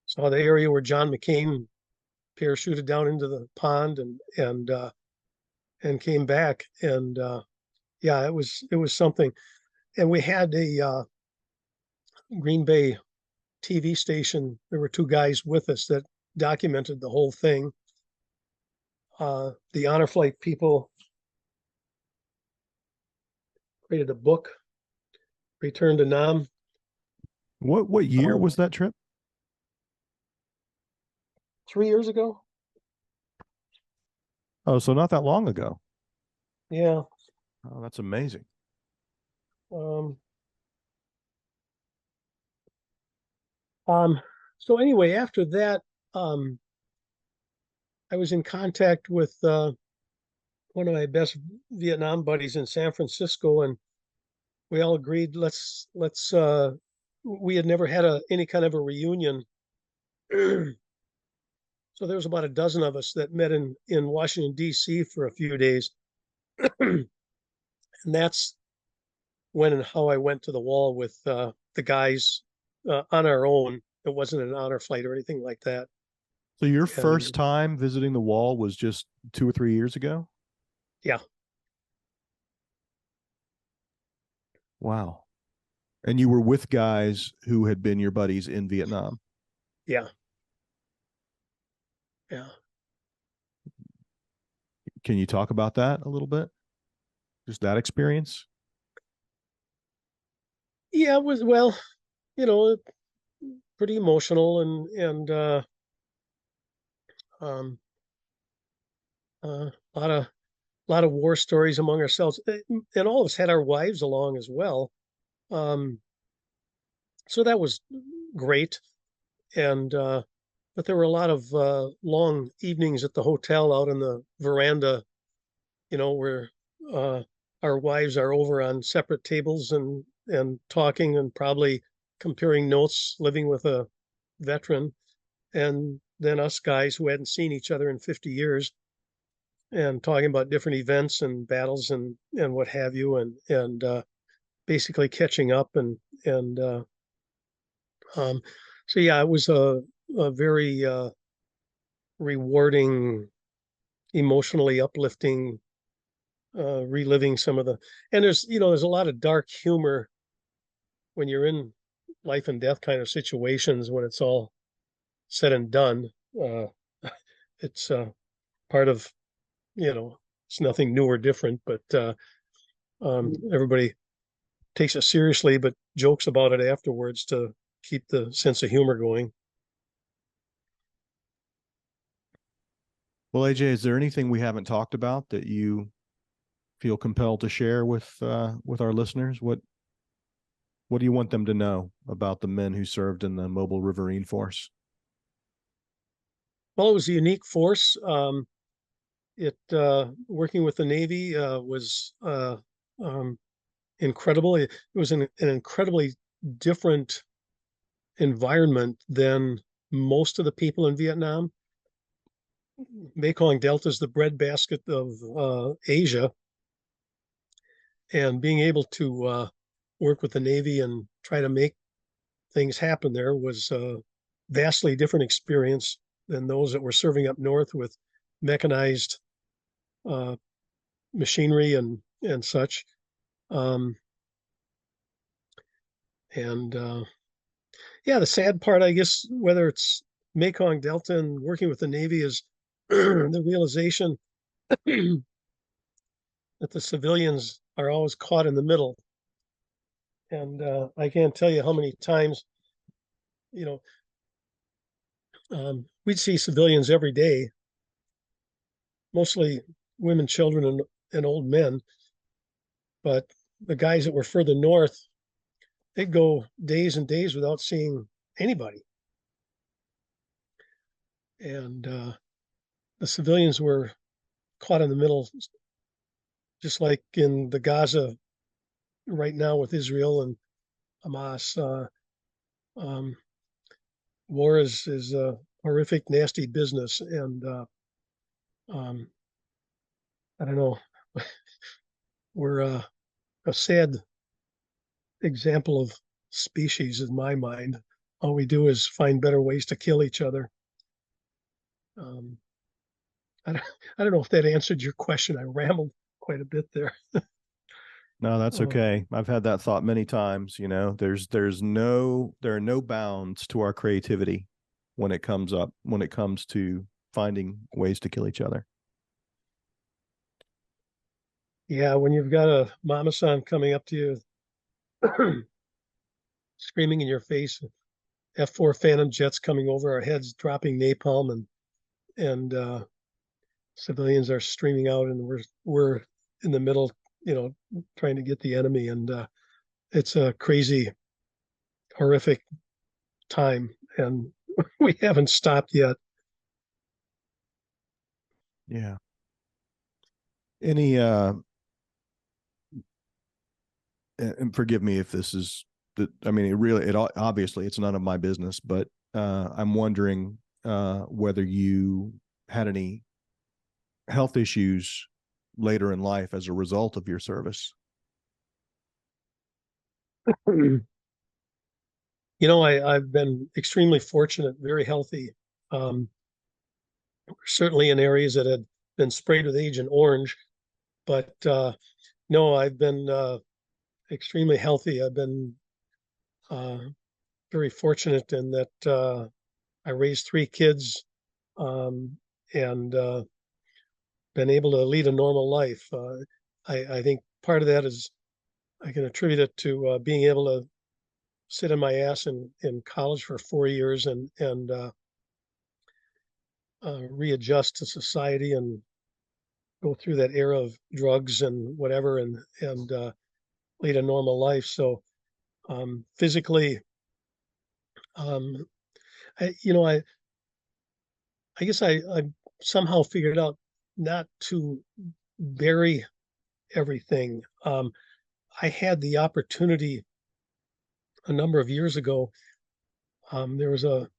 saw the area where John McCain parachuted down into the pond and came back. And yeah, it was something. And we had a Green Bay TV station. There were two guys with us that documented the whole thing. The honor flight people created a book, Return to Nam. What year was that trip? 3 years ago. Oh, so not that long ago. Yeah. Oh, that's amazing. Um, um, so anyway, after that, um, I was in contact with one of my best Vietnam buddies in San Francisco, and we all agreed let's we had never had any kind of a reunion. So there was about a dozen of us that met in Washington D.C. for a few days, and that's when and how I went to the wall with the guys on our own. It wasn't an honor flight or anything like that. So your And first time visiting the wall was just 2 or 3 years ago? yeah, Wow. And you were with guys who had been your buddies in Vietnam. yeah, yeah, Can you talk about that a little bit? Just that experience? yeah. It was well, you know, pretty emotional and um, a lot of war stories among ourselves, and all of us had our wives along as well. Um, so that was great. And but there were a lot of long evenings at the hotel out in the veranda, where uh, our wives are over on separate tables and talking and probably comparing notes, living with a veteran, and then us guys who hadn't seen each other in 50 years and talking about different events and battles and what have you, and basically catching up and um, so yeah, it was a very rewarding, emotionally uplifting, reliving some of the, and there's a lot of dark humor when you're in life and death kind of situations when it's all said and done. Uh, it's part of, it's nothing new or different, but everybody takes it seriously, but jokes about it afterwards to keep the sense of humor going. Well, AJ, is there anything we haven't talked about that you feel compelled to share with our listeners? What do you want them to know about the men who served in the Mobile Riverine Force? Well, it was a unique force. It Working with the Navy was um, incredible. It was an incredibly different environment than most of the people in Vietnam. Mekong Delta is the breadbasket of Asia, and being able to work with the Navy and try to make things happen there was a vastly different experience than those that were serving up north with mechanized uh, machinery and such. Um, and Yeah, the sad part, I guess, whether it's Mekong Delta and working with the Navy, is the realization that the civilians are always caught in the middle. And I can't tell you how many times, you know, we'd see civilians every day, mostly women, children, and old men. But the guys that were further north, they'd go days and days without seeing anybody. And the civilians were caught in the middle, just like in the Gaza right now with Israel and Hamas. Um, War is a horrific, nasty business, and um, I don't know. We're a sad example of species in my mind. All we do is find better ways to kill each other. Um, I don't, I don't know if that answered your question. I rambled quite a bit there. No, that's Um, okay. I've had that thought many times, there are no bounds to our creativity when it comes to finding ways to kill each other. yeah, when you've got a mama san coming up to you, screaming in your face, F-4 Phantom jets coming over our heads, dropping napalm, and civilians are streaming out, and we're in the middle, trying to get the enemy, and it's a crazy, horrific time, and we haven't stopped yet. Yeah. Any and forgive me if this is I mean, obviously it's none of my business, but I'm wondering whether you had any health issues later in life as a result of your service. I've been extremely fortunate, very healthy. Um, Certainly in areas that had been sprayed with Agent Orange, but no, I've been extremely healthy. I've been uh, very fortunate in that I raised 3 kids, and been able to lead a normal life. I think part of that is I can attribute it to being able to sit in my ass in college for 4 years and readjust to society and go through that era of drugs and whatever, and lead a normal life. So physically, um, I guess I somehow figured out not to bury everything. I had the opportunity a number of years ago. There was a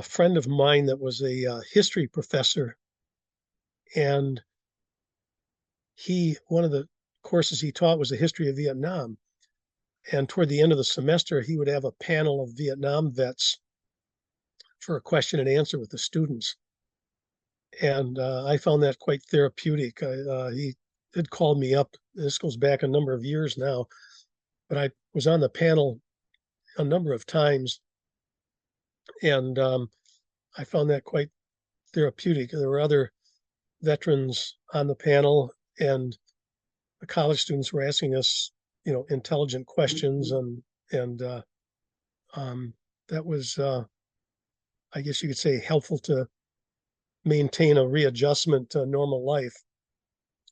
friend of mine that was a history professor, and one of the courses he taught was the history of Vietnam. And toward the end of the semester, he would have a panel of Vietnam vets for a question and answer with the students. And I found that quite therapeutic. He had called me up. This goes back a number of years now, but I was on the panel a number of times, and I found that quite therapeutic. There were other veterans on the panel, and the college students were asking us, intelligent questions, and um, that was, I guess you could say, helpful to maintain a readjustment to normal life.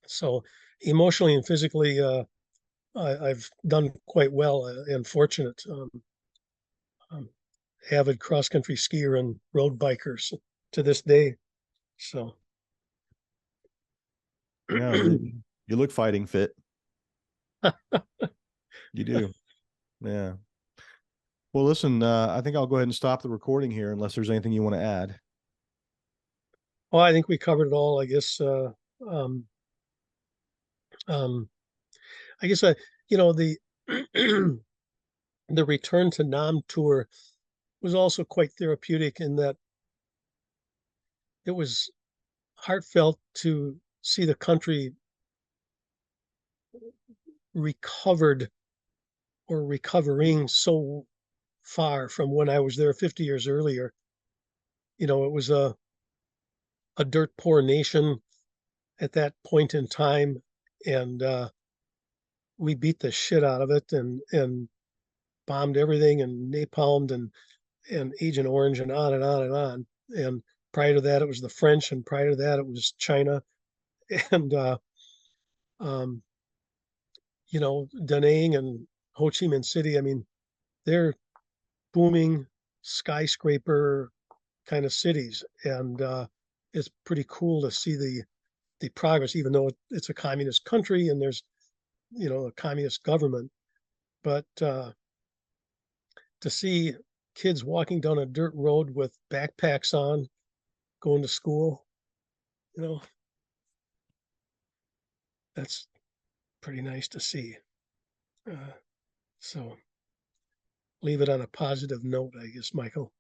So emotionally and physically, I've done quite well and fortunate. Avid cross country skier and road bikers to this day. So Yeah, you look fighting fit. You do. Yeah. Well, listen, I think I'll go ahead and stop the recording here unless there's anything you want to add. well, I think we covered it all. I guess. Um, um, I guess the the return to Nam tour was also quite therapeutic in that it was heartfelt to see the country recovered or recovering so far from when I was there 50 years earlier. It was a dirt poor nation at that point in time, and we beat the shit out of it and bombed everything and napalmed and Agent Orange and on and on and on. And prior to that, it was the French, and prior to that, it was China. And um, Da Nang and Ho Chi Minh City. I mean, they're booming skyscraper kind of cities, and it's pretty cool to see the progress, even though it's a communist country and there's a communist government. But to see kids walking down a dirt road with backpacks on, going to school, you know, that's pretty nice to see. So leave it on a positive note, I guess, Michael.